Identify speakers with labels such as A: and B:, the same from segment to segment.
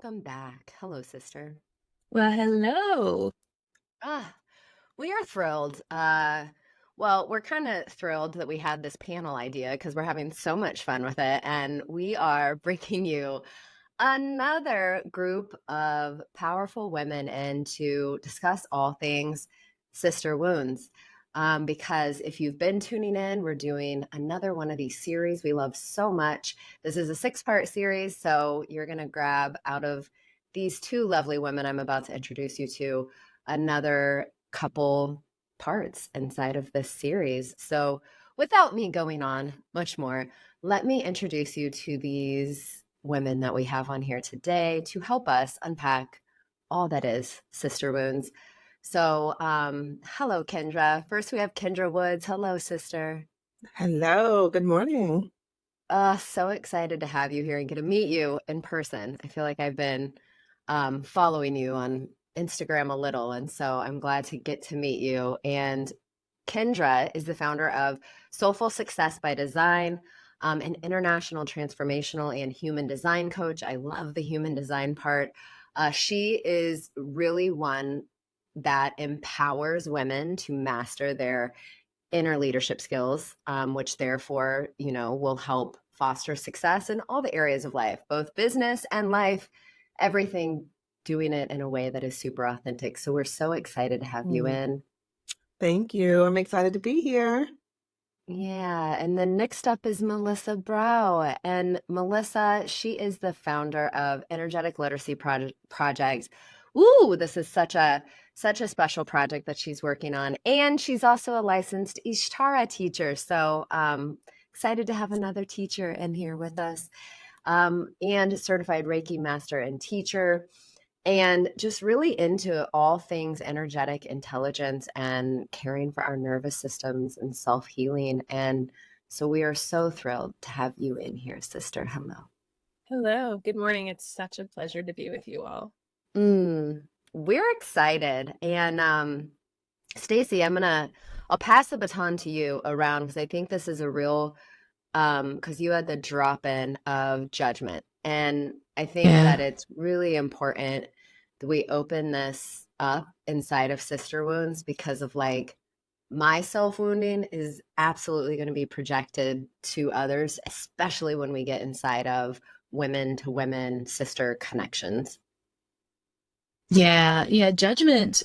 A: welcome back. Hello, sister.
B: Well, hello.
A: Ah, we are thrilled. Well, we're kind of thrilled that we had this panel idea because we're having so much fun with it. And we are bringing you another group of powerful women in to discuss all things sister wounds. Because if you've been tuning in, we're doing another one of these series we love so much. This is a 6-part series, so you're going to grab out of these two lovely women I'm about to introduce you to another couple parts inside of this series. So, without me going on much more, let me introduce you to these women that we have on here today to help us unpack all that is sister wounds. So, hello, Kendra. First, we have Kendra Woods. Hello, sister.
B: Hello. Good morning.
A: So excited to have you here and get to meet you in person. I feel like I've been following you on Instagram a little, and so I'm glad to get to meet you. And Kendra is the founder of Soulful Success by Design, an international transformational and human design coach. I love the human design part. She is really one that empowers women to master their inner leadership skills, which therefore, will help foster success in all the areas of life, both business and life, everything doing it in a way that is super authentic. So we're so excited to have you
B: Mm,
A: in.
B: Thank you. I'm excited to be here.
A: Yeah, and then next up is Melissa Brough. And Melissa, she is the founder of Energetic Literacy Project. Ooh, this is such a special project that she's working on. And she's also a licensed Ishtara teacher. So excited to have another teacher in here with us. And certified Reiki master and teacher, and just really into all things energetic intelligence and caring for our nervous systems and self-healing. And so we are so thrilled to have you in here, sister. Hello.
C: Hello, good morning. It's such a pleasure to be with you all.
A: We're excited. And Stacey, I'll pass the baton to you around because I think this is a real because you had the drop in of judgment. And I think that
B: Yeah.
A: it's really important that we open this up inside of sister wounds because of like my self wounding is absolutely going to be projected to others, especially when we get inside of women to women sister connections.
B: Yeah. Judgment.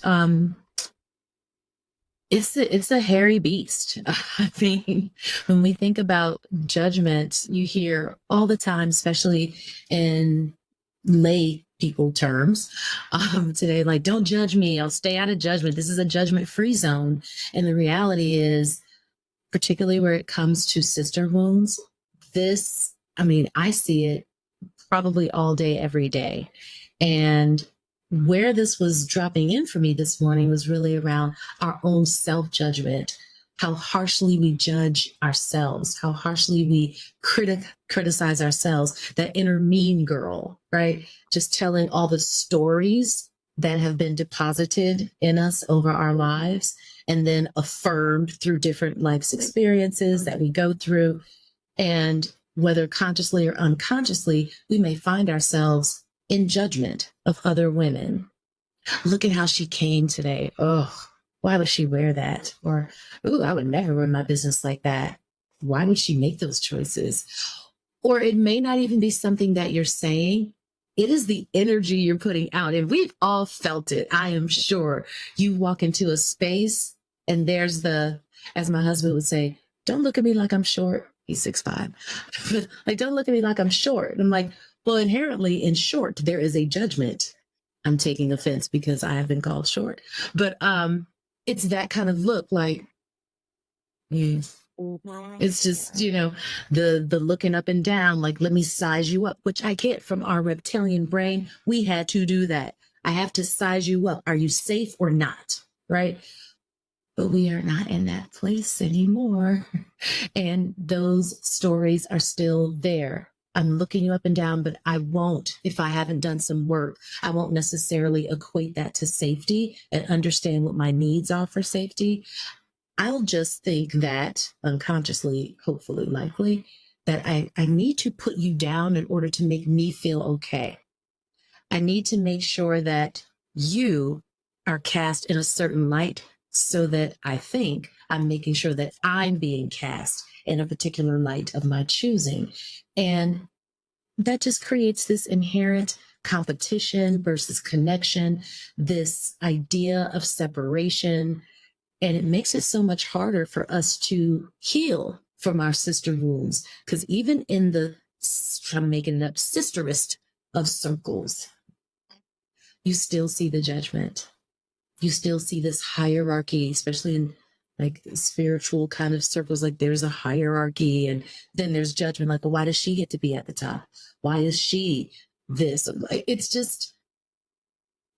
B: It's a hairy beast. I mean, when we think about judgment, you hear all the time, especially in lay people terms, today, like, don't judge me. I'll stay out of judgment. This is a judgment-free zone. And the reality is, particularly where it comes to sister wounds, I see it probably all day, every day. And where this was dropping in for me this morning was really around our own self judgment, how harshly we judge ourselves, how harshly we criticize ourselves, that inner mean girl, right? Just telling all the stories that have been deposited in us over our lives and then affirmed through different life's experiences that we go through. And whether consciously or unconsciously, we may find ourselves in judgment of other women. Look at how she came today. Oh, why would she wear that? Or, ooh, I would never run my business like that. Why would she make those choices? Or it may not even be something that you're saying. It is the energy you're putting out. And we've all felt it, I am sure. You walk into a space and there's as my husband would say, don't look at me like I'm short. He's 6'5". But like, don't look at me like I'm short. I'm like, well, inherently in short, there is a judgment. I'm taking offense because I have been called short. But it's that kind of look like, it's just, the looking up and down, like, let me size you up, which I get from our reptilian brain. We had to do that. I have to size you up. Are you safe or not? Right? But we are not in that place anymore. And those stories are still there. I'm looking you up and down, but I won't, if I haven't done some work, I won't necessarily equate that to safety and understand what my needs are for safety. I'll just think that unconsciously, hopefully, likely, that I need to put you down in order to make me feel okay. I need to make sure that you are cast in a certain light so that I think I'm making sure that I'm being cast in a particular light of my choosing. And that just creates this inherent competition versus connection, this idea of separation. And it makes it so much harder for us to heal from our sister wounds. Because even in the, I'm making it up, sisterest of circles, you still see the judgment. You still see this hierarchy, especially in like spiritual kind of circles. Like there's a hierarchy, and then there's judgment. Like, well, why does she get to be at the top? Why is she this? Like, it's just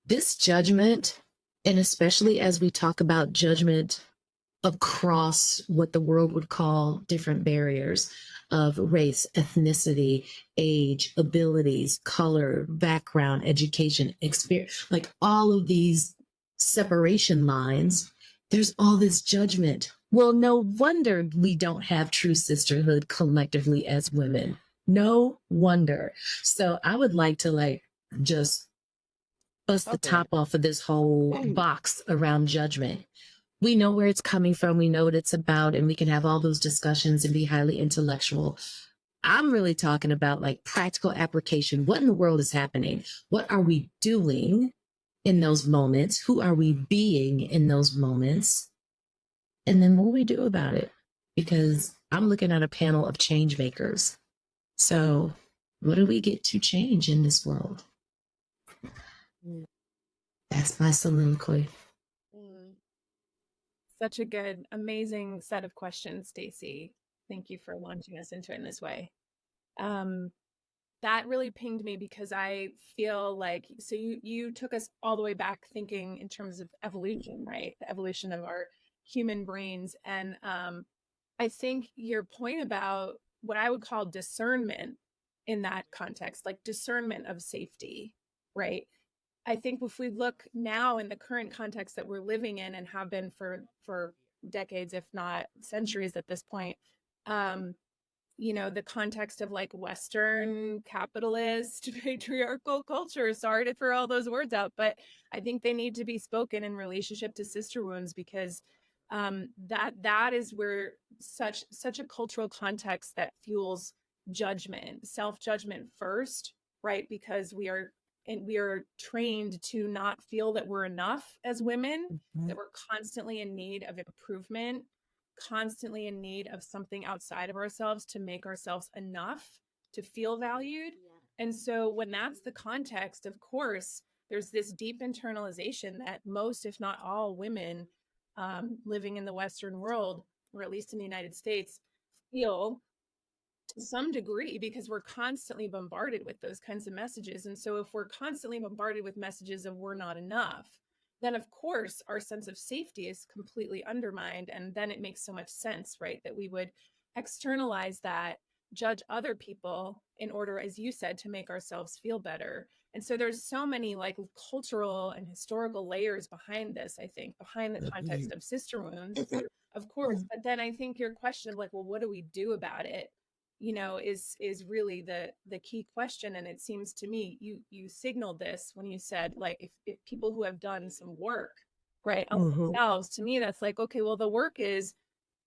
B: this judgment. And especially as we talk about judgment across what the world would call different barriers of race, ethnicity, age, abilities, color, background, education, experience, like all of these separation lines, there's all this judgment. Well, no wonder we don't have true sisterhood collectively as women. No wonder. So I would like to just bust the top off of this whole box around judgment. We know where it's coming from. We know what it's about, and we can have all those discussions and be highly intellectual. I'm really talking about like practical application. What in the world is happening? What are we doing in those moments? Who are we being in those moments? And then what do we do about it? Because I'm looking at a panel of change makers. So what do we get to change in this world? That's my soliloquy.
C: Such a good, amazing set of questions, Stacè. Thank you for launching us into it in this way. That really pinged me because I feel like, so you took us all the way back thinking in terms of evolution, right? The evolution of our human brains. And I think your point about what I would call discernment in that context, like discernment of safety, right? I think if we look now in the current context that we're living in and have been for decades, if not centuries at this point, the context of like Western capitalist patriarchal culture. Sorry to throw all those words out, but I think they need to be spoken in relationship to sister wounds because that is where such a cultural context that fuels judgment, self-judgment first, right? Because we are trained to not feel that we're enough as women, that we're constantly in need of improvement, constantly in need of something outside of ourselves to make ourselves enough to feel valued. And so when that's the context, of course, there's this deep internalization that most, if not all women living in the Western world, or at least in the United States, feel to some degree because we're constantly bombarded with those kinds of messages. And so if we're constantly bombarded with messages of we're not enough, then of course our sense of safety is completely undermined. And then it makes so much sense, right? That we would externalize that, judge other people in order, as you said, to make ourselves feel better. And so there's so many like cultural and historical layers behind this, I think, behind the context of sister wounds, of course. But then I think your question of like, well, what do we do about it? Is really the key question. And it seems to me you signaled this when you said like if people who have done some work, right, on themselves, to me that's like, okay, well the work is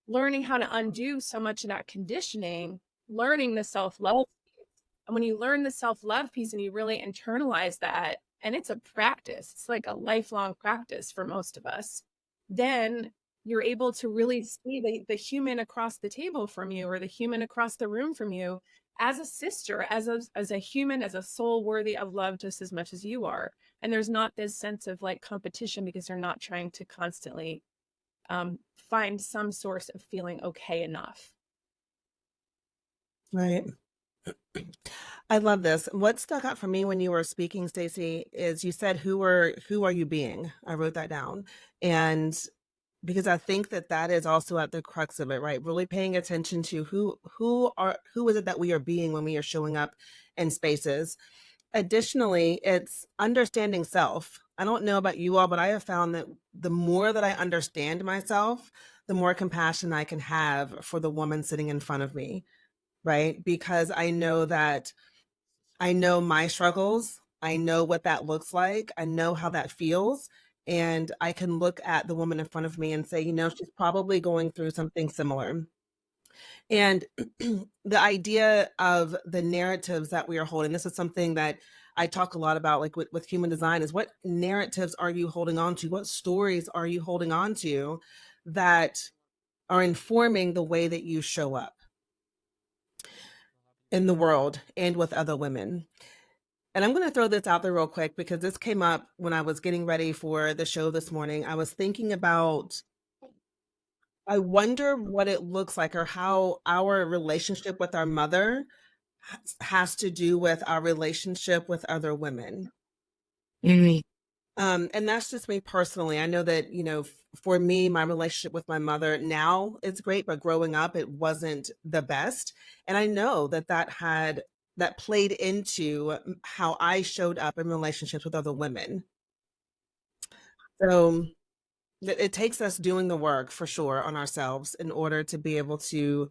C: learning how to undo so much of that conditioning, learning the self-love piece. And when you learn the self-love piece and you really internalize that, and it's a practice, it's like a lifelong practice for most of us, then you're able to really see the human across the table from you or the human across the room from you as a sister, as a human, as a soul worthy of love just as much as you are. And there's not this sense of like competition because they're not trying to constantly find some source of feeling okay enough.
D: Right. I love this. What stuck out for me when you were speaking, Stacè, is you said, who are you being? I wrote that down. And because I think that is also at the crux of it, right? Really paying attention to who is it that we are being when we are showing up in spaces. Additionally, it's understanding self. I don't know about you all, but I have found that the more that I understand myself, the more compassion I can have for the woman sitting in front of me, right? Because I know my struggles. I know what that looks like. I know how that feels. And I can look at the woman in front of me and say, she's probably going through something similar. And the idea of the narratives that we are holding, this is something that I talk a lot about, like with human design, is what narratives are you holding on to? What stories are you holding on to that are informing the way that you show up in the world and with other women? And I'm going to throw this out there real quick because this came up when I was getting ready for the show this morning. I was thinking about, I wonder what it looks like or how our relationship with our mother has to do with our relationship with other women.
B: Mhm.
D: And that's just me personally. I know that, for me, my relationship with my mother now is great, but growing up, it wasn't the best. And I know that played into how I showed up in relationships with other women. So it takes us doing the work for sure on ourselves in order to be able to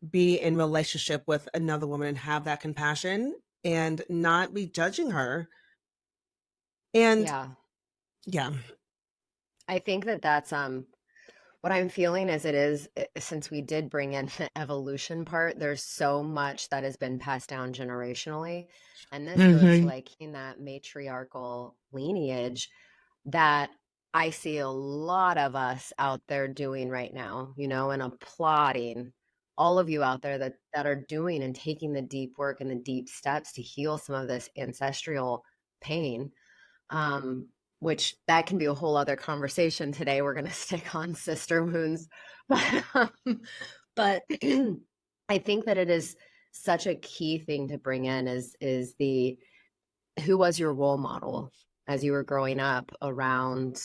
D: be in relationship with another woman and have that compassion and not be judging her. And
A: Yeah.
D: yeah.
A: I think that that's what I'm feeling as it is, since we did bring in the evolution part, there's so much that has been passed down generationally. And this goes to
B: Mhm.
A: like in that matriarchal lineage that I see a lot of us out there doing right now, and applauding all of you out there that are doing and taking the deep work and the deep steps to heal some of this ancestral pain. um, which that can be a whole other conversation today. We're going to stick on sister wounds, but I think that it is such a key thing to bring in is the who was your role model as you were growing up around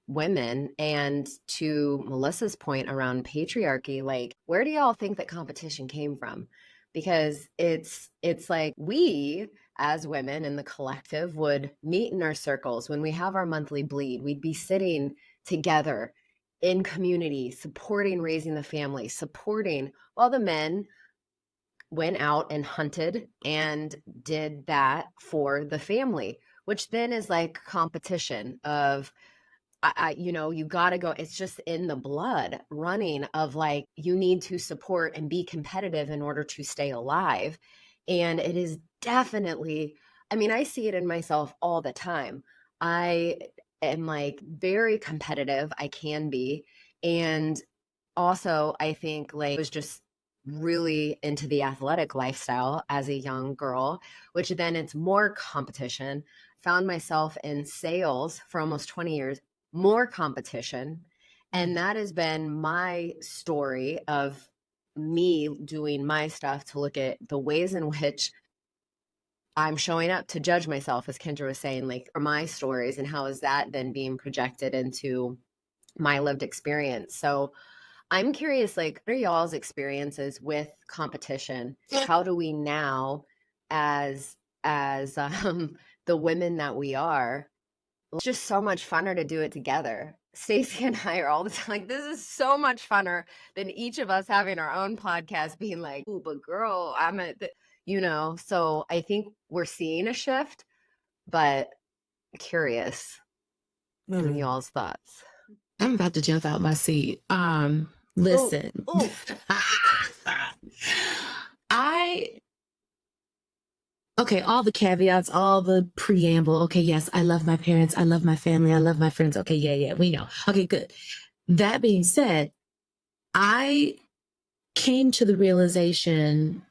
A: women, and to Melissa's point around patriarchy, like where do y'all think that competition came from? Because it's like we as women in the collective would meet in our circles when we have our monthly bleed. We'd be sitting together in community, supporting raising the family, supporting while the men went out and hunted and did that for the family, which then is like competition of you got to go. It's just in the blood running of like, you need to support and be competitive in order to stay alive. And it is definitely, I mean, I see it in myself all the time. I am like very competitive. I can be. And also, I think like I was just really into the athletic lifestyle as a young girl, which then it's more competition. Found myself in sales for almost 20 years, more competition. And that has been my story of me doing my stuff to look at the ways in which I'm showing up to judge myself, as Kendra was saying, like for my stories, and how is that then being projected into my lived experience. So I'm curious, like, what are y'all's experiences with competition? How do we now, as the women that we are, it's just so much funner to do it together. Stacey and I are all the time like, this is so much funner than each of us having our own podcast being like, ooh, but girl, I'm at so I think we're seeing a shift, but curious in y'all's thoughts.
B: I'm about to jump out my seat.
A: Ooh,
B: Listen.
A: ooh.
B: Okay, all the caveats, all the preamble. Okay, yes, I love my parents. I love my family. I love my friends. Okay, yeah, we know. Okay, good. That being said, I came to the realization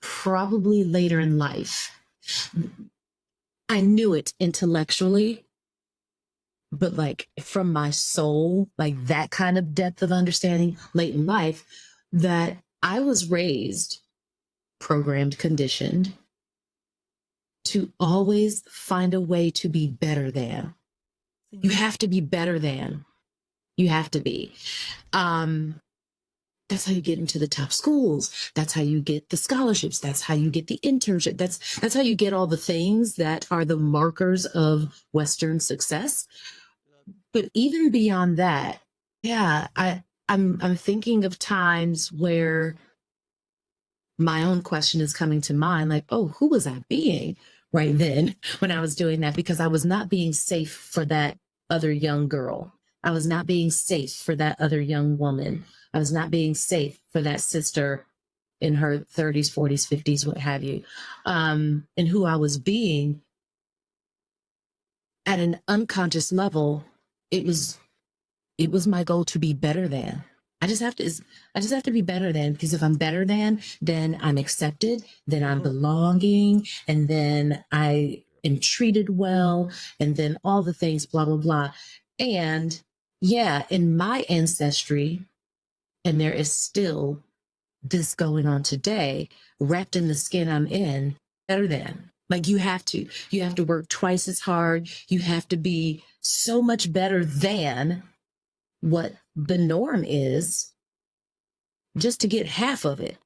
B: probably later in life. I knew it intellectually, but like from my soul, like that kind of depth of understanding late in life, that I was raised, programmed, conditioned to always find a way to be better than. You have to be better than. You have to be. That's how you get into the top schools. That's how you get the scholarships. That's how you get the internship. That's how you get all the things that are the markers of Western success. But even beyond that, yeah, I'm thinking of times where my own question is coming to mind, like, oh, who was I being right then when I was doing that? Because I was not being safe for that other young girl. I was not being safe for that other young woman. I was not being safe for that sister in her 30s, 40s, 50s, what have you. And who I was being at an unconscious level, it was my goal to be better than. I just have to be better than, because if I'm better than, then I'm accepted, then I'm belonging, and then I am treated well, and then all the things, blah, blah, blah. And yeah, in my ancestry, and there is still this going on today, wrapped in the skin I'm in, better than. Like you have to work twice as hard. You have to be so much better than what the norm is just to get half of it.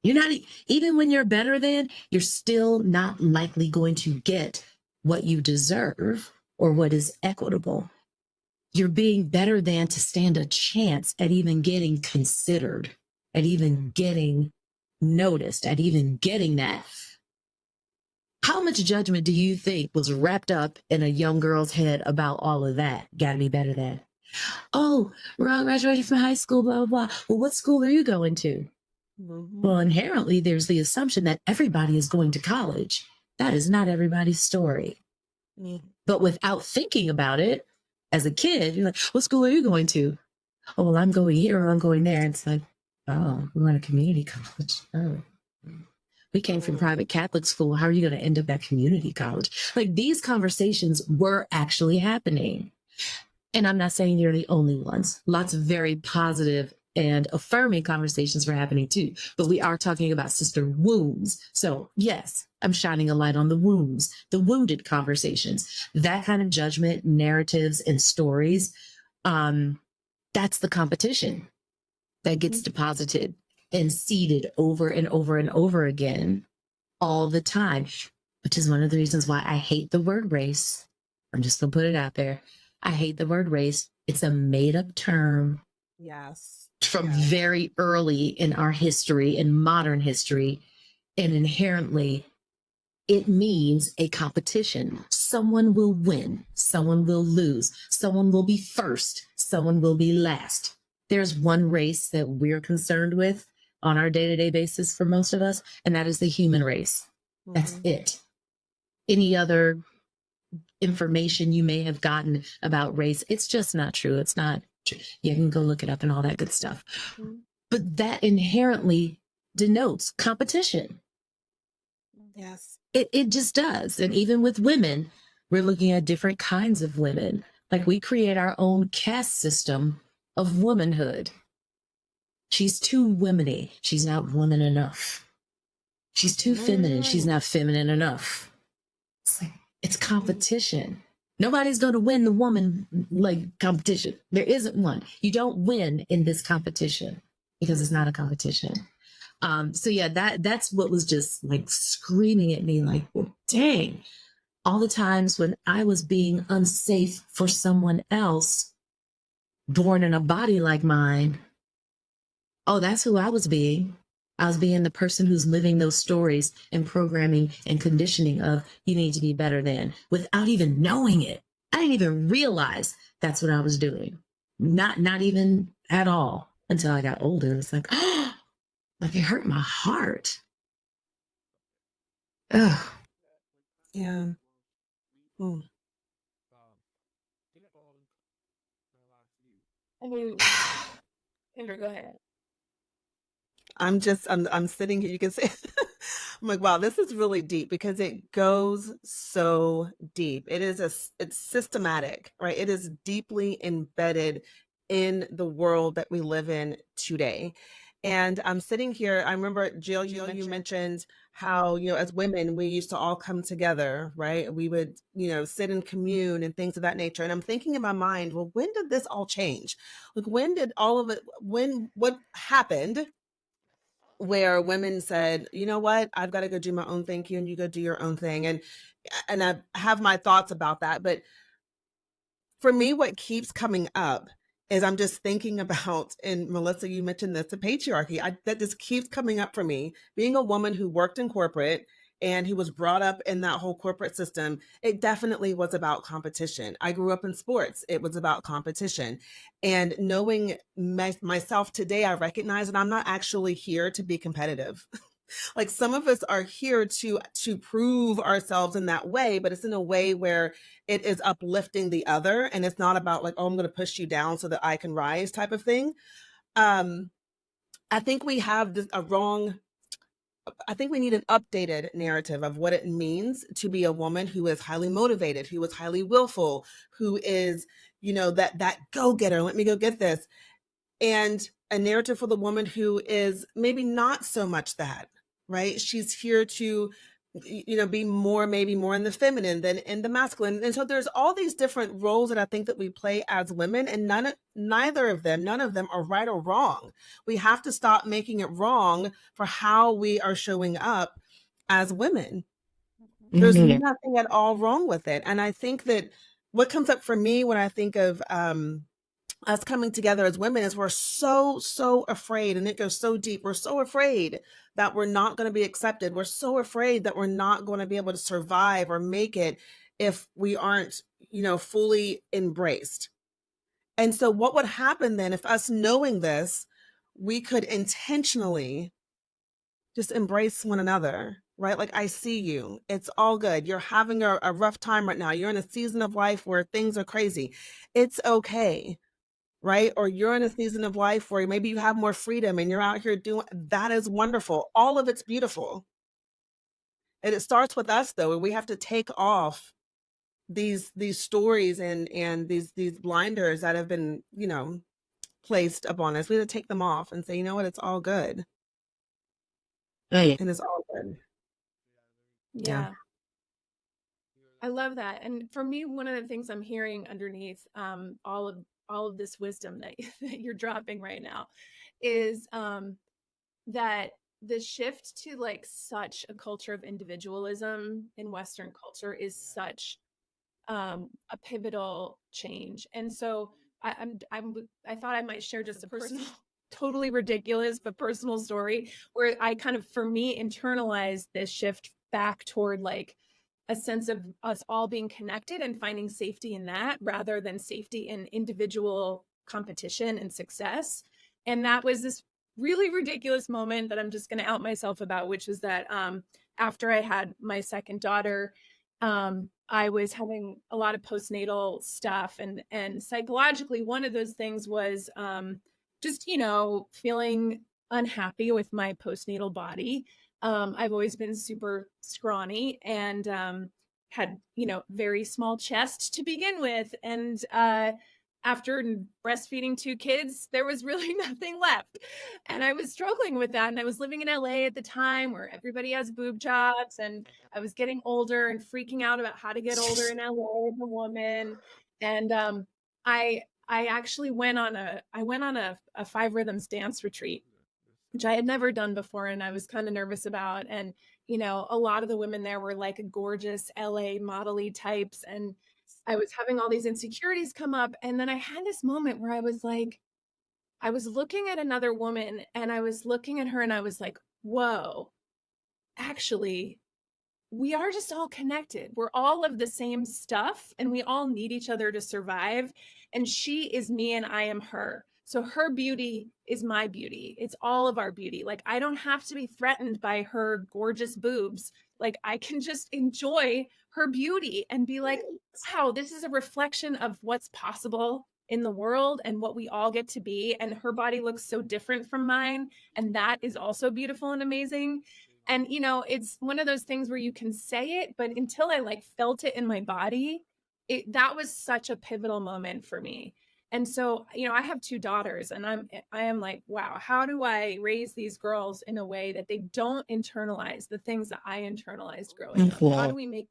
B: You're not, even when you're better than, you're still not likely going to get what you deserve or what is equitable. You're being better than to stand a chance at even getting considered, at even getting noticed, at even getting that. How much judgment do you think was wrapped up in a young girl's head about all of that? Gotta be better than. Oh, we're all graduating from high school, blah, blah, blah. Well, what school are you going to? Well, inherently, there's the assumption that everybody is going to college. That is not everybody's story. But without thinking about it, as a kid, you're like, what school are you going to? Oh, well, I'm going here or I'm going there. And it's like, oh, we're in a community college. Oh. We came from private Catholic school. How are you going to end up at community college? Like these conversations were actually happening. And I'm not saying you're the only ones. Lots of very positive and affirming conversations were happening too. But we are talking about sister wounds. So yes, I'm shining a light on the wounds, the wounded conversations, that kind of judgment, narratives, and stories. That's the competition that gets deposited and seeded over and over and over again all the time, which is one of the reasons why I hate the word race. I'm just going to put it out there. I hate the word race. It's a made up term.
D: Yes.
B: From very early in our history, in modern history. And inherently, it means a competition. Someone will win. Someone will lose. Someone will be first. Someone will be last. There's one race that we're concerned with on our day-to-day basis for most of us, and that is the human race. That's it. Any other information you may have gotten about race, it's just not true. It's not true. You can go look it up and all that good stuff. But that inherently denotes competition.
D: Yes.
B: It just does. And even with women, we're looking at different kinds of women. Like we create our own caste system of womanhood. She's too womany. She's not woman enough. She's too feminine. She's not feminine enough. It's like, it's competition. Nobody's going to win the woman like competition. There isn't one. You don't win in this competition because it's not a competition. So yeah, that's what was just like screaming at me like, well, dang, all the times when I was being unsafe for someone else born in a body like mine. Oh, that's who I was being. I was being the person who's living those stories and programming and conditioning of you need to be better than without even knowing it. I didn't even realize that's what I was doing. Not even at all until I got older. It's like, oh, like it hurt my heart. Ugh.
D: Yeah.
C: I mean, Kendra, go ahead.
D: I'm sitting here. You can see, I'm like, wow, this is really deep because it goes so deep. It's systematic, right? It is deeply embedded in the world that we live in today. And I'm sitting here. I remember, Jill, you mentioned how, as women, we used to all come together, right? We would, sit and commune and things of that nature. And I'm thinking in my mind, well, when did this all change? Like, when did all of it, what happened where women said, you know what, I've got to go do my own thing, and you go do your own thing. And I have my thoughts about that. But for me, what keeps coming up is I'm just thinking about, and Melissa, you mentioned this, the patriarchy. That just keeps coming up for me. Being a woman who worked in corporate and who was brought up in that whole corporate system, it definitely was about competition. I grew up in sports. It was about competition. And knowing myself today, I recognize that I'm not actually here to be competitive. Like, some of us are here to prove ourselves in that way, but it's in a way where it is uplifting the other, and it's not about like, oh, I'm going to push you down so that I can rise type of thing. I think we have I think we need an updated narrative of what it means to be a woman who is highly motivated, who is highly willful, who is, that go-getter. Let me go get this. And a narrative for the woman who is maybe not so much that, right? She's here to, be maybe more in the feminine than in the masculine. And so there's all these different roles that I think that we play as women, and none of them are right or wrong. We have to stop making it wrong for how we are showing up as women. There's nothing at all wrong with it. And I think that what comes up for me when I think of us coming together as women is we're so afraid, and it goes so deep. We're so afraid that we're not going to be accepted. We're so afraid that we're not going to be able to survive or make it if we aren't, fully embraced. And so what would happen then if, us knowing this, we could intentionally just embrace one another, right? Like, I see you. It's all good. You're having a rough time right now. You're in a season of life where things are crazy. It's okay. Right? Or you're in a season of life where maybe you have more freedom and you're out here doing that. Is wonderful. All of it's beautiful. And it starts with us, though, and we have to take off these stories and these blinders that have been, placed upon us. We have to take them off and say, you know what, it's all good.
B: Right.
D: And it's all good.
C: Yeah. I love that. And for me, one of the things I'm hearing underneath all of this wisdom that you're dropping right now is that the shift to like such a culture of individualism in Western culture is such a pivotal change. And so I thought I might share just a personal, totally ridiculous, but personal story where I kind of, for me, internalized this shift back toward like a sense of us all being connected and finding safety in that rather than safety in individual competition and success. And that was this really ridiculous moment that I'm just going to out myself about, which was that after I had my second daughter, I was having a lot of postnatal stuff, and psychologically, one of those things was just, feeling unhappy with my postnatal body. I've always been super scrawny and had, very small chest to begin with. And after breastfeeding 2 kids, there was really nothing left. And I was struggling with that. And I was living in LA at the time where everybody has boob jobs. And I was getting older and freaking out about how to get older in LA as a woman. And I actually went on a 5 rhythms dance retreat, which I had never done before, and I was kind of nervous about. And, a lot of the women there were like gorgeous LA model-y types. And I was having all these insecurities come up. And then I had this moment where I was like, I was looking at another woman and I was looking at her and I was like, whoa, actually, we are just all connected. We're all of the same stuff and we all need each other to survive. And she is me and I am her. So her beauty is my beauty. It's all of our beauty. Like, I don't have to be threatened by her gorgeous boobs. Like, I can just enjoy her beauty and be like, wow, this is a reflection of what's possible in the world and what we all get to be. And her body looks so different from mine. And that is also beautiful and amazing. And, it's one of those things where you can say it, but until I like felt it in my body, that was such a pivotal moment for me. And so, I have 2 daughters and I am like, wow, how do I raise these girls in a way that they don't internalize the things that I internalized growing up? How do we make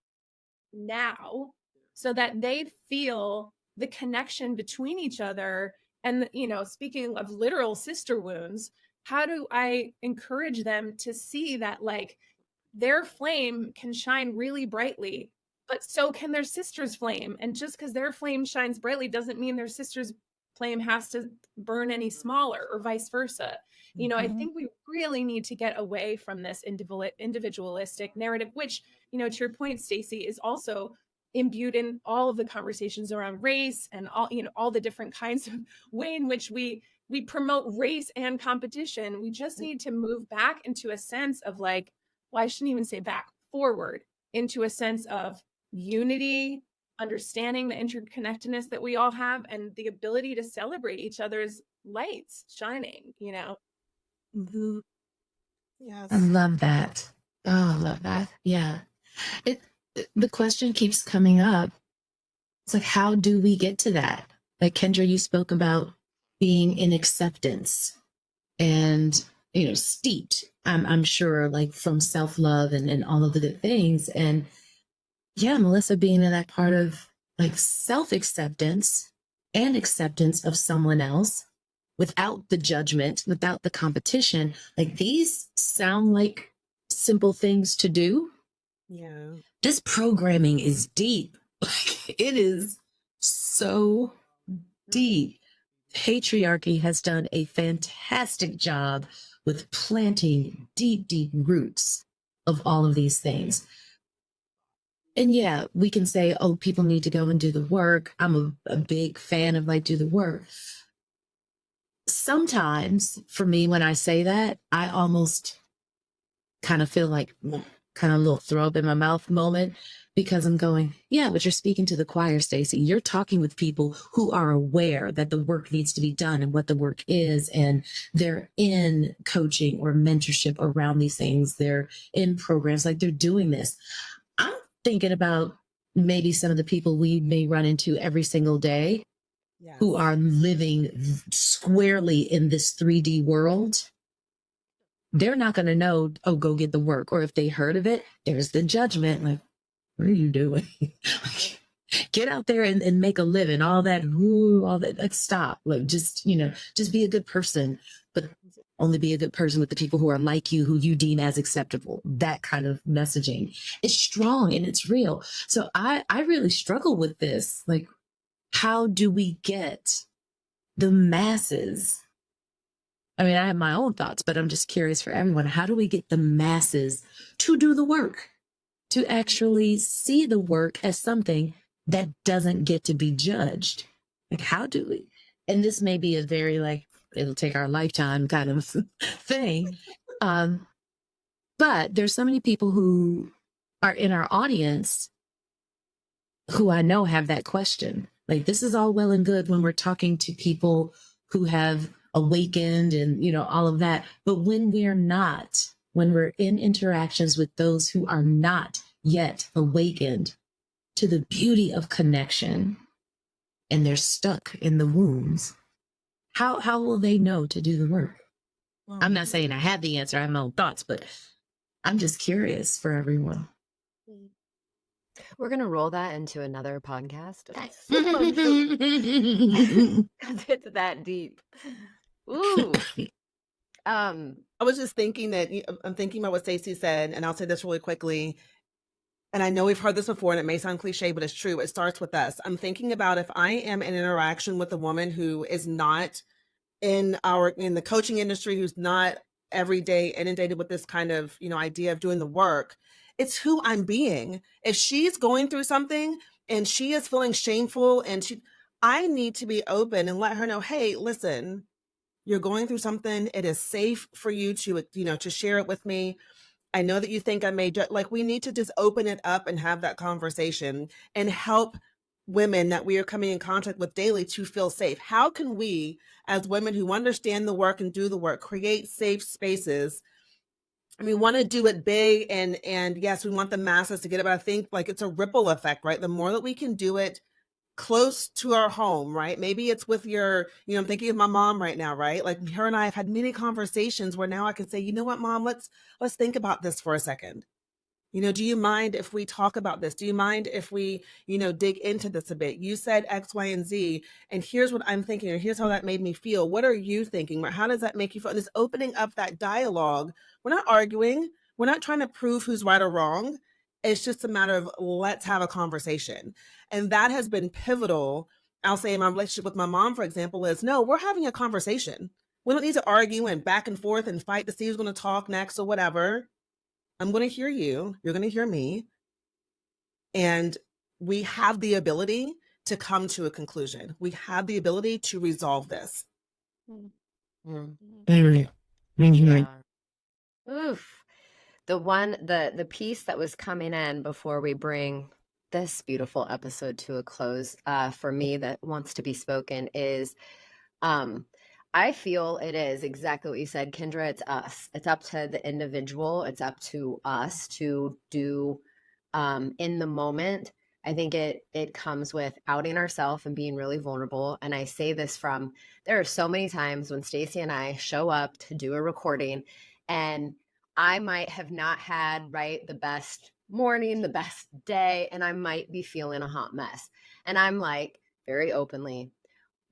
C: now so that they feel the connection between each other? And, speaking of literal sister wounds, how do I encourage them to see that like their flame can shine really brightly, but so can their sister's flame. And just because their flame shines brightly doesn't mean their sister's flame has to burn any smaller, or vice versa. You know, I think we really need to get away from this individualistic narrative, which, you know, to your point, Stacey, is also imbued in all of the conversations around race and all, you know, all the different kinds of way in which we promote race and competition. We just need to move back into a sense of like, well, I shouldn't even say back, forward into a sense of unity, understanding the interconnectedness that we all have, and the ability to celebrate each other's lights shining, you know?
D: Mhm. Yes.
B: I love that. Oh, I love that. Yeah. The question keeps coming up. It's like, how do we get to that? Like Kendra, you spoke about being in acceptance and, you know, steeped, I'm sure, like from self-love and all of the good things. And yeah, Melissa being in that part of like self-acceptance and acceptance of someone else without the judgment, without the competition. Like these sound like simple things to do.
D: Yeah.
B: This programming is deep. Like it is so deep. Patriarchy has done a fantastic job with planting deep, deep roots of all of these things. And yeah, we can say, oh, people need to go and do the work. I'm a big fan of like, do the work. Sometimes for me, when I say that, I almost kind of feel like kind of a little throw up in my mouth moment, because I'm going, yeah, but you're speaking to the choir, Stacey. You're talking with people who are aware that the work needs to be done and what the work is, and they're in coaching or mentorship around these things. They're in programs, like they're doing this. I'm thinking about maybe some of the people we may run into every single day
D: Yes.
B: who are living squarely in this 3D world. They're not going to know, oh, go get the work. Or if they heard of it, there's the judgment. Like, what are you doing? Get out there and make a living. All that, like, stop. Like, just, you know, just be a good person, but only be a good person with the people who are like you, who you deem as acceptable. That kind of messaging is strong and it's real. So I really struggle with this. Like, how do we get the masses? I mean, I have my own thoughts, but I'm just curious for everyone. How do we get the masses to do the work, to actually see the work as something that doesn't get to be judged? Like, how do we? And this may be a very, like, it'll take our lifetime kind of thing. But there's so many people who are in our audience who I know have that question. Like, this is all well and good when we're talking to people who have awakened and, you know, all of that. But when we're not, when we're in interactions with those who are not yet awakened to the beauty of connection, and they're stuck in the wombs, how will they know to do the work?
D: Well,
B: I'm not saying I have the answer. I have my own thoughts, but I'm just curious for everyone.
A: We're going to roll that into another podcast. Because it's that deep. Ooh.
D: I was just thinking that I'm thinking about what Stacey said, and I'll say this really quickly. And I know we've heard this before, and it may sound cliche, but it's true. It starts with us. I'm thinking about if I am in interaction with a woman who is not in the coaching industry, who's not every day inundated with this kind of, you know, idea of doing the work. It's who I'm being. If she's going through something and she is feeling shameful, and I need to be open and let her know, hey, listen, you're going through something. It is safe for you to, you know, to share it with me. I know that you think I may like, we need to just open it up and have that conversation and help women that we are coming in contact with daily to feel safe. How can we, as women who understand the work and do the work, create safe spaces? And we want to do it big, and yes, we want the masses to get it, but I think like it's a ripple effect, right? The more that we can do it close to our home, right? Maybe it's with your, you know, I'm thinking of my mom right now, right? Like her and I have had many conversations where now I can say, you know what, Mom, let's think about this for a second. You know, do you mind if we talk about this? Do you mind if we, you know, dig into this a bit? You said X, Y, and Z, and here's what I'm thinking, or here's how that made me feel. What are you thinking? How does that make you feel? And it's opening up that dialogue. We're not arguing. We're not trying to prove who's right or wrong. It's just a matter of let's have a conversation. And that has been pivotal I'll say my relationship with my mom, for example, is no, we're having a conversation. We don't need to argue and back and forth and fight to see who's going to talk next or whatever. I'm going to hear you. You're going to hear me. And we have the ability to come to a conclusion. We have the ability to resolve this.
A: Mm.
B: Mhm.
A: Yeah. Oof. The piece that was coming in before we bring this beautiful episode to a close, for me, that wants to be spoken is, I feel it is exactly what you said, Kendra. It's us. It's up to the individual. It's up to us to do, in the moment. I think it comes with outing ourselves and being really vulnerable. And I say this from, there are so many times when Stacè and I show up to do a recording, and I might have not had, right, the best morning, the best day, and I might be feeling a hot mess. And I'm like, very openly,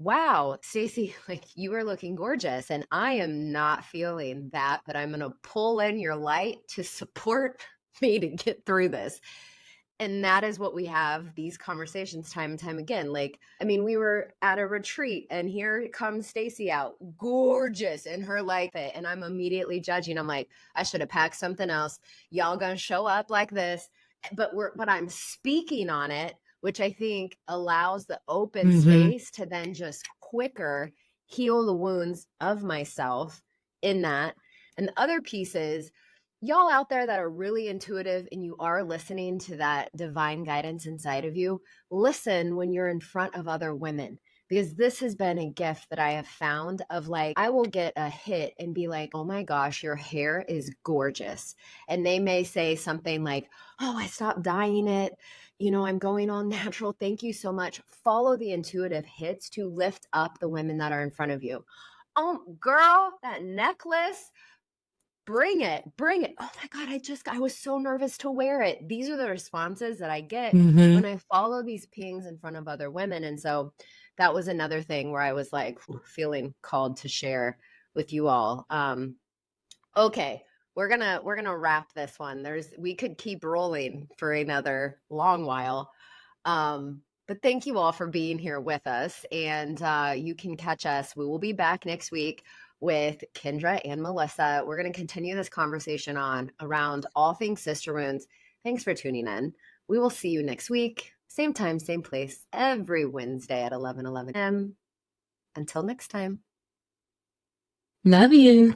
A: wow, Stacè, like, you are looking gorgeous. And I am not feeling that, but I'm going to pull in your light to support me to get through this. And that is what we have these conversations time and time again. Like, I mean, we were at a retreat and here comes Stacè out, gorgeous in her light fit. And I'm immediately judging. I'm like, I should have packed something else. Y'all gonna show up like this. But I'm speaking on it, which I think allows the open space to then just quicker heal the wounds of myself in that. And the other piece is, y'all out there that are really intuitive and you are listening to that divine guidance inside of you, listen when you're in front of other women. Because this has been a gift that I have found of, like, I will get a hit and be like, oh my gosh, your hair is gorgeous. And they may say something like, oh, I stopped dyeing it. You know, I'm going all natural. Thank you so much. Follow the intuitive hits to lift up the women that are in front of you. Oh, girl, that necklace. Bring it. Oh my God, I was so nervous to wear it. These are the responses that I get when I follow these pings in front of other women. And so that was another thing where I was like feeling called to share with you all. Okay, we're gonna wrap this one. We could keep rolling for another long while. But thank you all for being here with us. And you can catch us. We will be back next week with Kendra and Melissa. We're going to continue this conversation on around all things sister wounds. Thanks for tuning in. We will see you next week. Same time, same place, every Wednesday at 11 a.m. Until next time.
B: Love you.